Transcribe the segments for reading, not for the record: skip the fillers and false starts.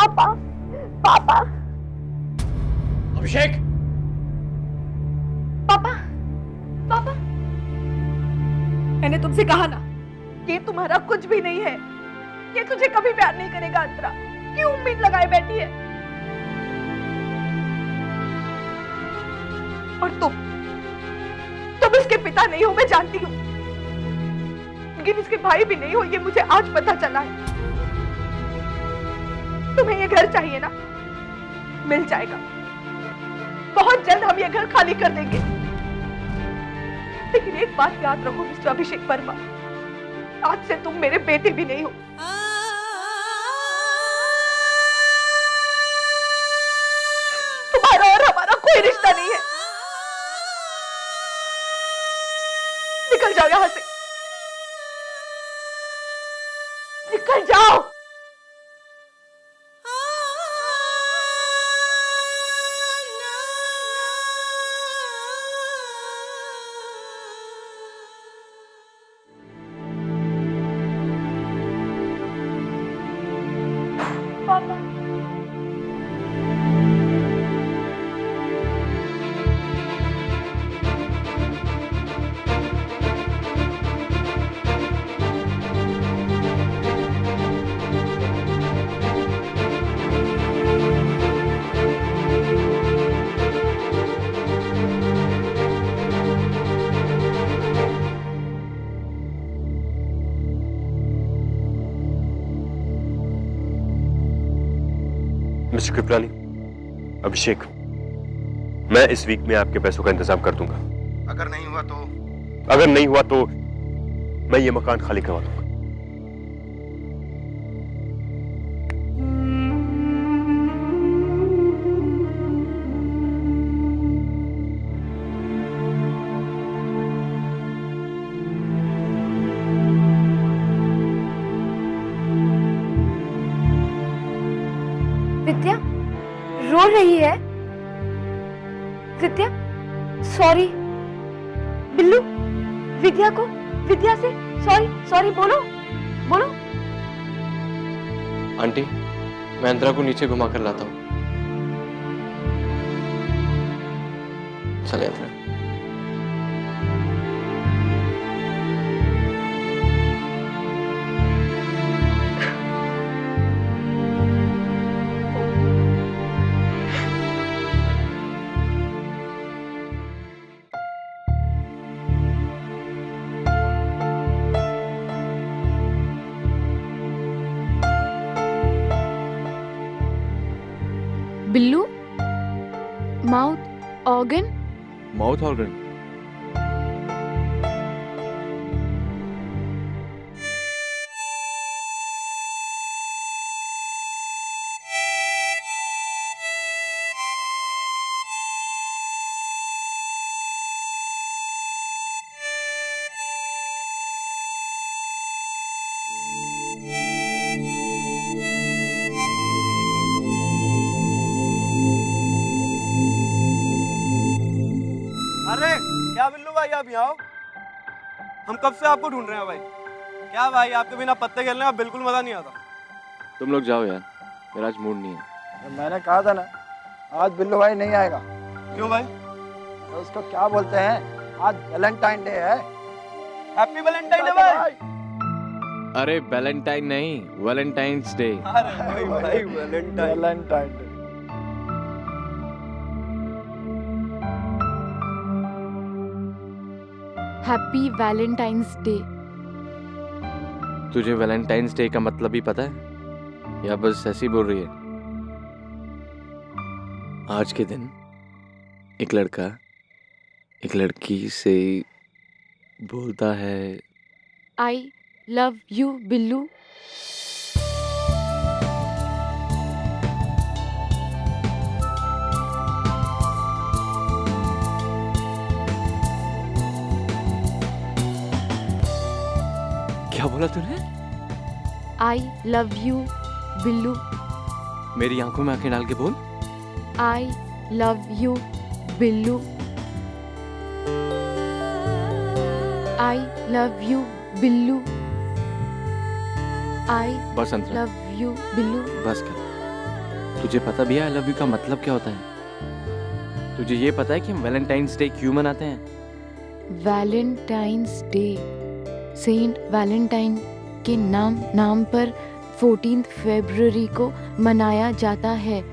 पापा, पापा, अभिषेक, पापा, पापा, मैंने तुमसे कहा ना, ये तुम्हारा कुछ भी नहीं है। ये तुझे कभी प्यार नहीं करेगा अंतरा। क्यों उम्मीद लगाए बैठी है? और तुम इसके पिता नहीं हो, मैं जानती हूँ, लेकिन इसके भाई भी नहीं हो, ये मुझे आज पता चला है। तुम्हें ये घर चाहिए ना, मिल जाएगा। बहुत जल्द हम ये घर खाली कर देंगे। लेकिन एक बात याद रखो मिस्टर अभिषेक वर्मा, आज से तुम मेरे बेटे भी नहीं हो। तुम्हारा और हमारा कोई रिश्ता नहीं है। निकल जाओ यहां से, निकल जाओ। पापा, मिस्टर कृपलानी, अभिषेक, मैं इस वीक में आपके पैसों का इंतजाम कर दूंगा। अगर नहीं हुआ तो मैं ये मकान खाली करवा दूंगा। विद्या रो रही है। विद्या, सॉरी। बिल्लू, विद्या से सॉरी बोलो, बोलो। आंटी, मैं अंतरा को नीचे घुमा कर लाता हूँ। चले Antara. Billu, mouth organ. Mouth organ? अरे क्या बिल्लू भाई, आप यहाँ आओ। हम कब से आपको ढूंढ रहे हैं भाई। क्या भाई, आपके बिना पत्ते खेलने में बिल्कुल मजा नहीं आता। तुम लोग जाओ यार, मेरा आज मूड नहीं है। मैंने कहा था ना, आज बिल्लू भाई नहीं आएगा। क्यों भाई? तो उसको क्या बोलते हैं, आज वैलेंटाइन डे है। हैप्पी वैलेंटाइन डे भाई। अरे वैलेंटाइन नहीं, वैलेंटाइंस डे। अरे भाई Valentine day. Happy Valentine's day. तुझे वैलेंटाइंस डे का मतलब ही पता है या बस ऐसी बोल रही है? आज के दिन एक लड़का एक लड़की से बोलता है, आई लव यू बिल्लू। क्या बोला तूने? I love you Billu. मेरी आंखों में आंखें डाल के बोल। I love you Billu. I love you Billu. I बस अंतरा, लव यू बिल्लू। बस कर। तुझे पता भी है आई लव यू का मतलब क्या होता है? तुझे ये पता है कि हम वैलेंटाइंस डे क्यों मनाते हैं? वैलेंटाइंस डे सेंट वैलेंटाइन के नाम पर 14 फरवरी को मनाया जाता है।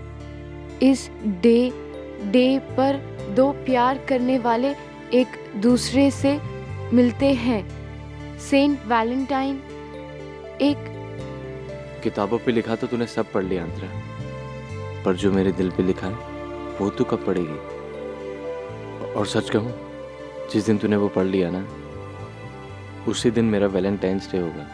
इस डे पर दो प्यार करने वाले एक दूसरे से मिलते हैं। सेंट वैलेंटाइन एक किताबों पे लिखा तो तूने सब पढ़ लिया अंतरा, पर जो मेरे दिल पे लिखा है वो तू कब पढ़ेगी? और सच कहूँ, जिस दिन तूने वो पढ़ लिया ना, उसी दिन मेरा वैलेंटाइंस डे होगा।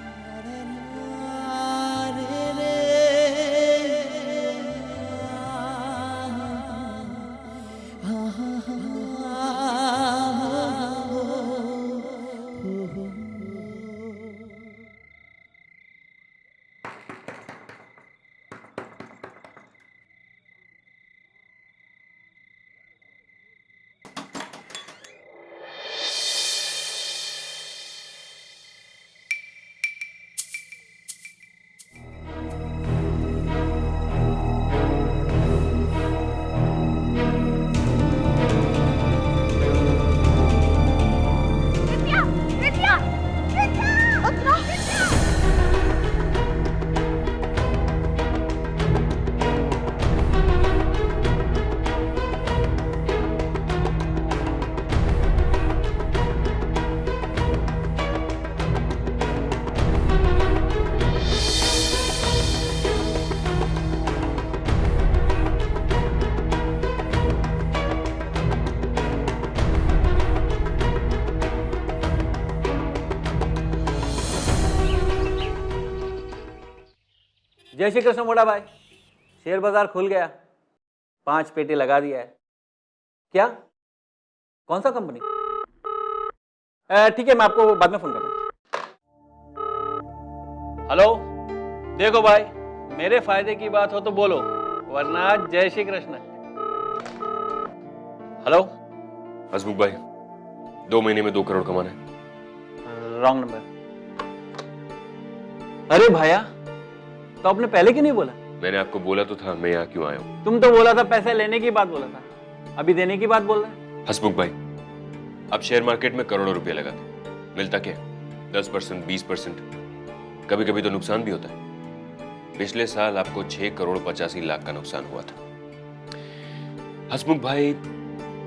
जय श्री कृष्ण मोटा भाई, शेयर बाजार खुल गया, 5 पेटी लगा दिया है। क्या? कौन सा कंपनी? ठीक है, मैं आपको बाद में फोन करूँ। हेलो, देखो भाई, मेरे फायदे की बात हो तो बोलो, वरना जय श्री कृष्ण। हेलो हसमुख भाई, 2 महीने में 2 करोड़ कमाना है। Wrong number. अरे भाया, तो आपने पहले क्यों नहीं बोला? मैंने आपको बोला तो था, मैं यहाँ क्यों आया हूँ। तुम तो बोला था पैसे लेने की बात बोला था, अभी देने की बात बोल रहे हैं। हसमुख भाई, आप शेयर मार्केट में करोड़ों रुपए लगाते, मिलता क्या? 10%, 20%, कभी कभी तो नुकसान भी होता है। पिछले साल आपको 6 करोड़ 85 लाख का नुकसान हुआ था। हसमुख भाई,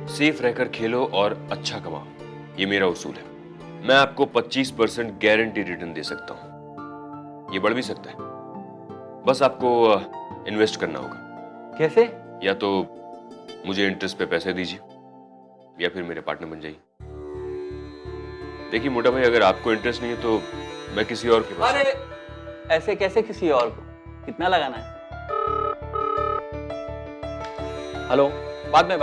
सेफ रहकर खेलो और अच्छा कमाओ, ये मेरा उसूल है। मैं आपको 25% गारंटी रिटर्न दे सकता हूँ, ये बढ़ भी सकता है। बस आपको इन्वेस्ट करना होगा। कैसे? या तो मुझे इंटरेस्ट पे पैसे दीजिए, या फिर मेरे पार्टनर बन जाइए। देखिए मोटा भाई, अगर आपको इंटरेस्ट नहीं है तो मैं किसी और के पास। अरे ऐसे कैसे किसी और को? कितना लगाना है? हेलो, बाद में।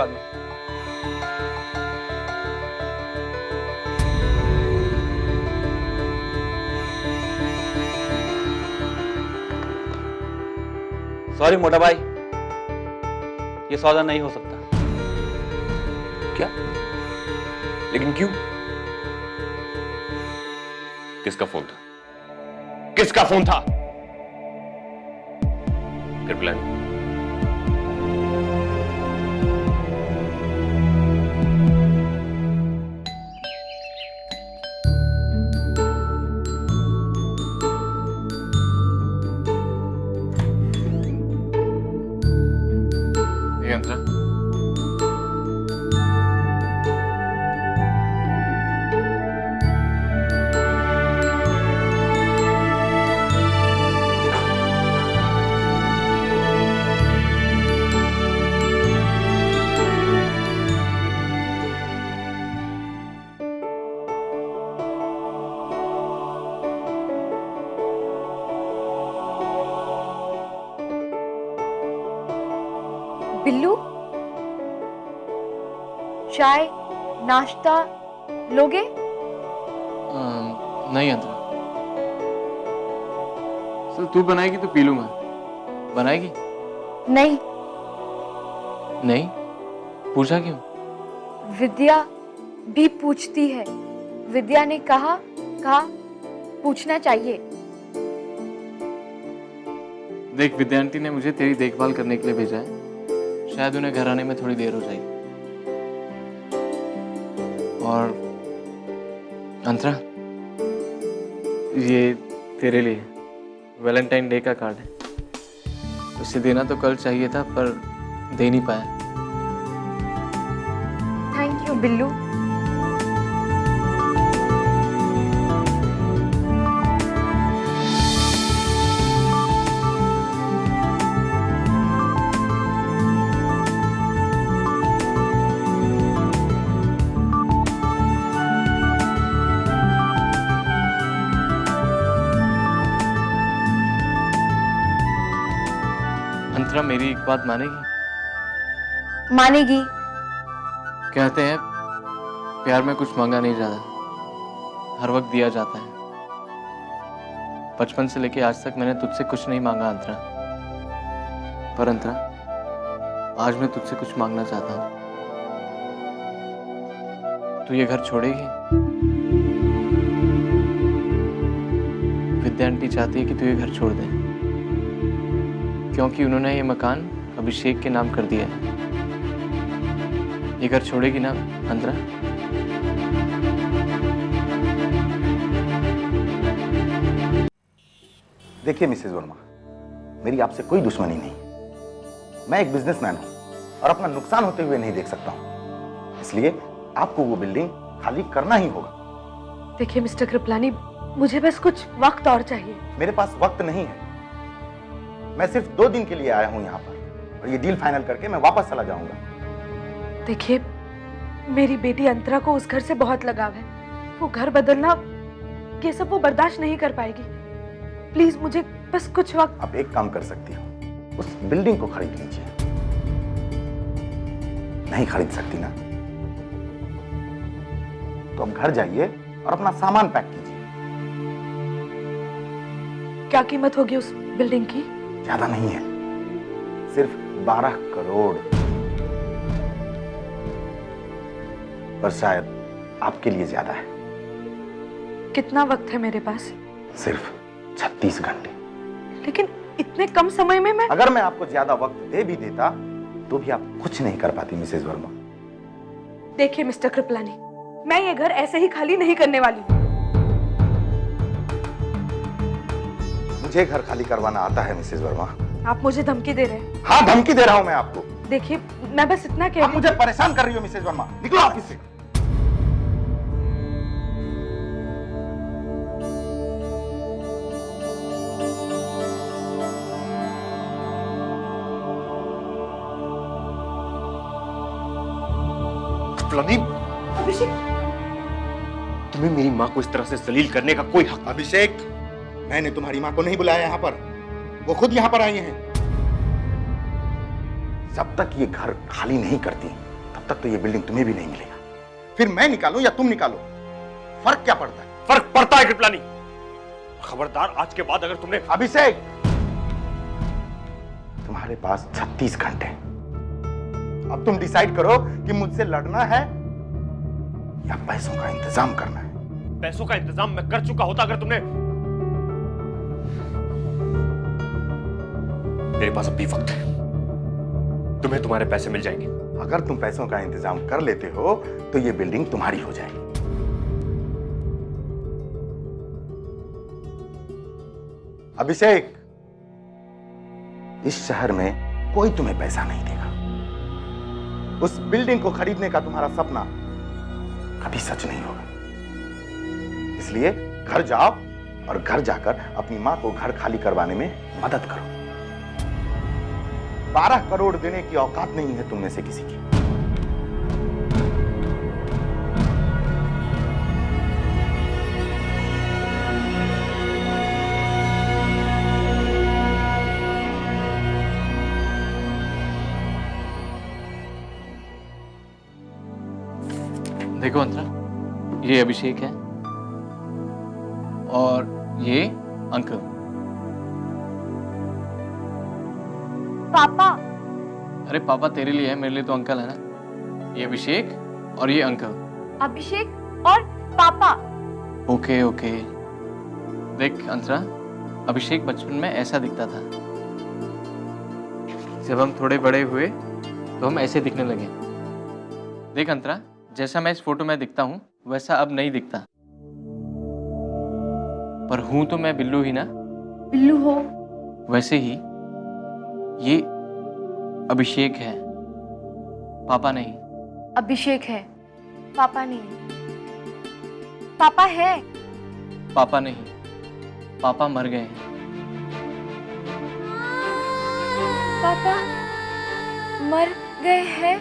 सॉरी मोटा भाई, ये सौदा नहीं हो सकता। क्या? लेकिन क्यों? किसका फोन था? किसका फोन था? फिर प्लान? बिल्लू, चाय नाश्ता लोगे? नहीं अंतरा, सर तू बनाएगी तो पी लूंगा। बनाएगी? नहीं। नहीं? पूछा क्यों? विद्या भी पूछती है। विद्या ने कहा पूछना चाहिए। देख, विद्यार्थी ने मुझे तेरी देखभाल करने के लिए भेजा है। शायद उन्हें घर आने में थोड़ी देर हो जाएगी। और अंतरा, ये तेरे लिए वैलेंटाइन डे का कार्ड है। उसे देना तो कल चाहिए था, पर दे नहीं पाया। Thank you Billu. अंतरा, मेरी एक बात मानेगी? मानेगी। कहते हैं प्यार में कुछ मांगा नहीं जाता, हर वक्त दिया जाता है। बचपन से लेके आज तक मैंने तुझसे कुछ नहीं मांगा अंतरा, पर अंतरा आज मैं तुझसे कुछ मांगना चाहता हूँ। तू ये घर छोड़ेगी? विद्या आंटी चाहती है कि तू ये घर छोड़ दे, क्योंकि उन्होंने ये मकान अभिषेक के नाम कर दिया है। ये घर छोड़ेगी ना अंतरा? देखिए मिसेज वर्मा, मेरी आपसे कोई दुश्मनी नहीं। मैं एक बिजनेसमैन हूं और अपना नुकसान होते हुए नहीं देख सकता हूं, इसलिए आपको वो बिल्डिंग खाली करना ही होगा। देखिए मिस्टर कृपलानी, मुझे बस कुछ वक्त और चाहिए। मेरे पास वक्त नहीं है। मैं सिर्फ 2 दिन के लिए आया हूं यहाँ पर और ये डील फाइनल करके मैं वापस चला जाऊंगा। देखिए, मेरी बेटी अंतरा को उस घर से बहुत लगाव है। वो घर बदलना, ये सब वो बर्दाश्त नहीं कर पाएगी। प्लीज मुझे बस कुछ वक्त। आप एक काम कर सकती हो, उस बिल्डिंग को खरीद लीजिए। नहीं खरीद सकती ना, तो अब घर जाइए और अपना सामान पैक कीजिए। क्या कीमत होगी उस बिल्डिंग की? ज्यादा नहीं है, सिर्फ 12 करोड़। पर शायद आपके लिए ज्यादा है। कितना वक्त है मेरे पास? सिर्फ 36 घंटे। लेकिन इतने कम समय में मैं। अगर मैं आपको ज्यादा वक्त दे भी देता तो भी आप कुछ नहीं कर पाती मिसेज वर्मा। देखिए मिस्टर कृपलानी, मैं ये घर ऐसे ही खाली नहीं करने वाली हूँ। मुझे घर खाली करवाना आता है मिसेज वर्मा। आप मुझे धमकी दे रहे हैं? हाँ, धमकी दे रहा हूं मैं आपको। देखिए, मैं बस इतना कह आप मुझे परेशान कर रही हो मिसेज वर्मा। निकलो ऑफिस से। अभिषेक, तुम्हें मेरी माँ को इस तरह से जलील करने का कोई हक। अभिषेक, मैंने तुम्हारी माँ को नहीं बुलाया यहाँ पर, वो खुद यहाँ पर आई हैं। जब तक ये घर खाली नहीं करती तब तक तो ये बिल्डिंग तुम्हें भी नहीं मिलेगा। फिर मैं निकालूं या तुम निकालो, फर्क क्या पड़ता है? फर्क पड़ता है कृपलानी। खबरदार, आज के बाद अगर तुमने। अभिषेक, तुम्हारे पास 36 घंटे। अब तुम डिसाइड करो कि मुझसे लड़ना है या पैसों का इंतजाम करना है। पैसों का इंतजाम मैं कर चुका होता अगर तुमने। मेरे पास अब भी वक्त है, तुम्हें तुम्हारे पैसे मिल जाएंगे। अगर तुम पैसों का इंतजाम कर लेते हो तो ये बिल्डिंग तुम्हारी हो जाएगी। अभिषेक, इस शहर में कोई तुम्हें पैसा नहीं देगा। उस बिल्डिंग को खरीदने का तुम्हारा सपना कभी सच नहीं होगा। इसलिए घर जाओ और घर जाकर अपनी मां को घर खाली करवाने में मदद करो। 12 करोड़ देने की औकात नहीं है तुम में से किसी की। देखो अंतरा, ये अभिषेक है और ये अंकल। पापा। अरे पापा तेरे लिए है, मेरे लिए तो अंकल है ना। ये अभिषेक और ये अंकल। अभिषेक और पापा। Okay okay. देख अंतरा, अभिषेक बचपन में ऐसा दिखता था जब हम थोड़े बड़े हुए तो हम ऐसे दिखने लगे। देख अंतरा, जैसा मैं इस फोटो में दिखता हूँ वैसा अब नहीं दिखता, पर हूं तो मैं बिल्लू ही ना। बिल्लू हो। वैसे ही ये अभिषेक है, पापा नहीं। अभिषेक है, पापा नहीं। पापा है। पापा नहीं, पापा मर गए हैं। पापा मर गए हैं।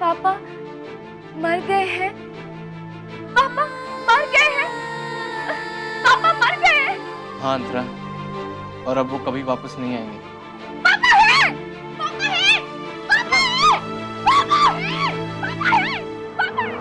पापा मर गए हैं। पापा मर गए हैं। पापा मर गए हैं। हाँ अंतरा, और अब वो कभी वापस नहीं आएंगे। पापा है। पापा है। पापा है। पापा है। पापा है। पापा है।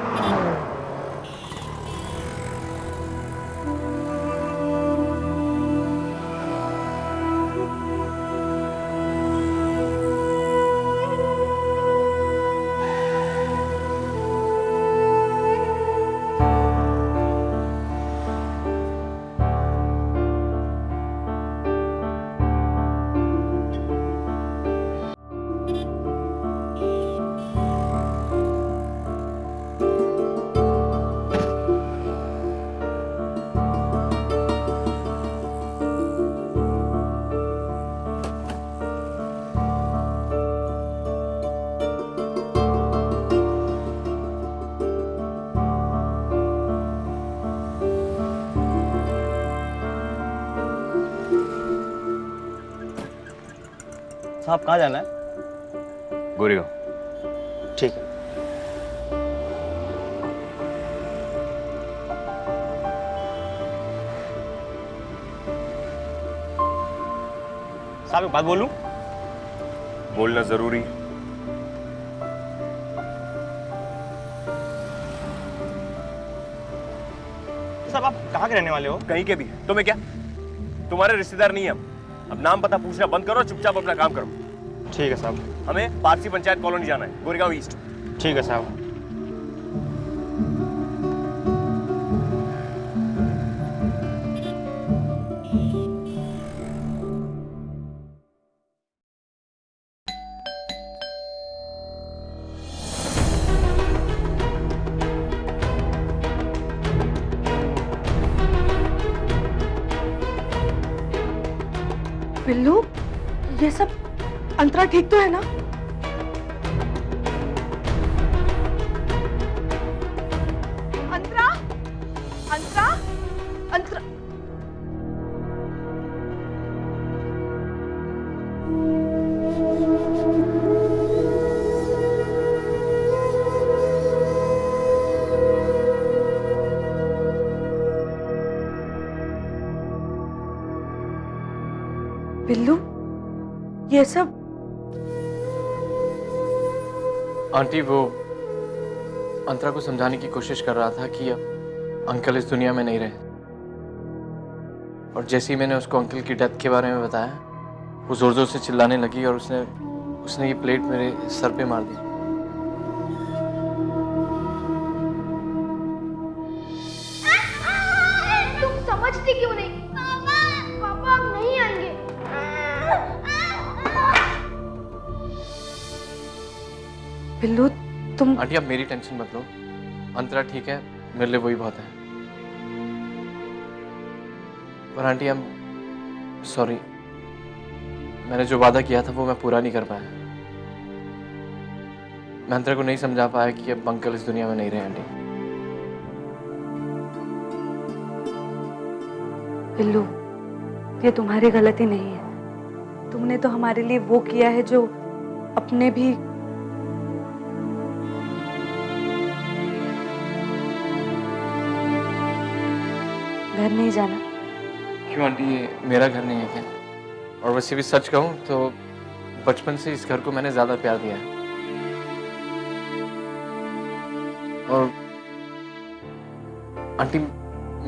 साहब कहाँ जाना है? गोरेगांव। ठीक है। साहब एक बात बोलूं? बोलना जरूरी। साहब आप कहाँ के रहने वाले हो? कहीं के भी है, तुम्हें क्या? तुम्हारे रिश्तेदार नहीं है हम। अब नाम पता पूछना बंद करो, चुपचाप अपना काम करो। ठीक है साहब। हमें पारसी पंचायत कॉलोनी जाना है, गोरेगांव ईस्ट। ठीक है साहब। बिल्लू, ये सब अंतरा ठीक तो है ना? अंतरा, अंतरा, अंतरा। बिल्लू, ये सब? आंटी वो अंतरा को समझाने की कोशिश कर रहा था कि अब अंकल इस दुनिया में नहीं रहे, और जैसे ही मैंने उसको अंकल की डेथ के बारे में बताया वो जोर जोर से चिल्लाने लगी और उसने ये प्लेट मेरे सर पे मार दी। तुम समझते क्यों नहीं? पापा अब नहीं आएंगे। बिल्लू, तुम... आंटी आप मेरी टेंशन मत लो, अंतरा ठीक है, मेरे लिए वही बहुत है। पर आंटी आई एम सॉरी, मैंने जो वादा किया था वो मैं पूरा नहीं कर पाया। मैं अंतरा को नहीं समझा पाया कि अब अंकल इस दुनिया में नहीं रहे। आंटी बिल्लू, ये तुम्हारी गलती नहीं है। तुमने तो हमारे लिए वो किया है जो अपने भी... घर नहीं जाना? क्यों आंटी, ये मेरा घर नहीं है क्या? और वैसे भी सच कहूं तो बचपन से इस घर को मैंने ज्यादा प्यार दिया है। और आंटी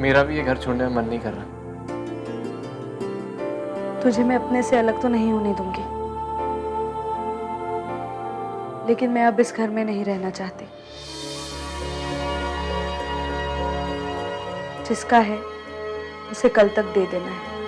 मेरा भी ये घर छोड़ने में मन नहीं कर रहा। तुझे मैं अपने से अलग तो नहीं होने दूंगी, लेकिन मैं अब इस घर में नहीं रहना चाहती। जिसका है उसे कल तक दे देना है।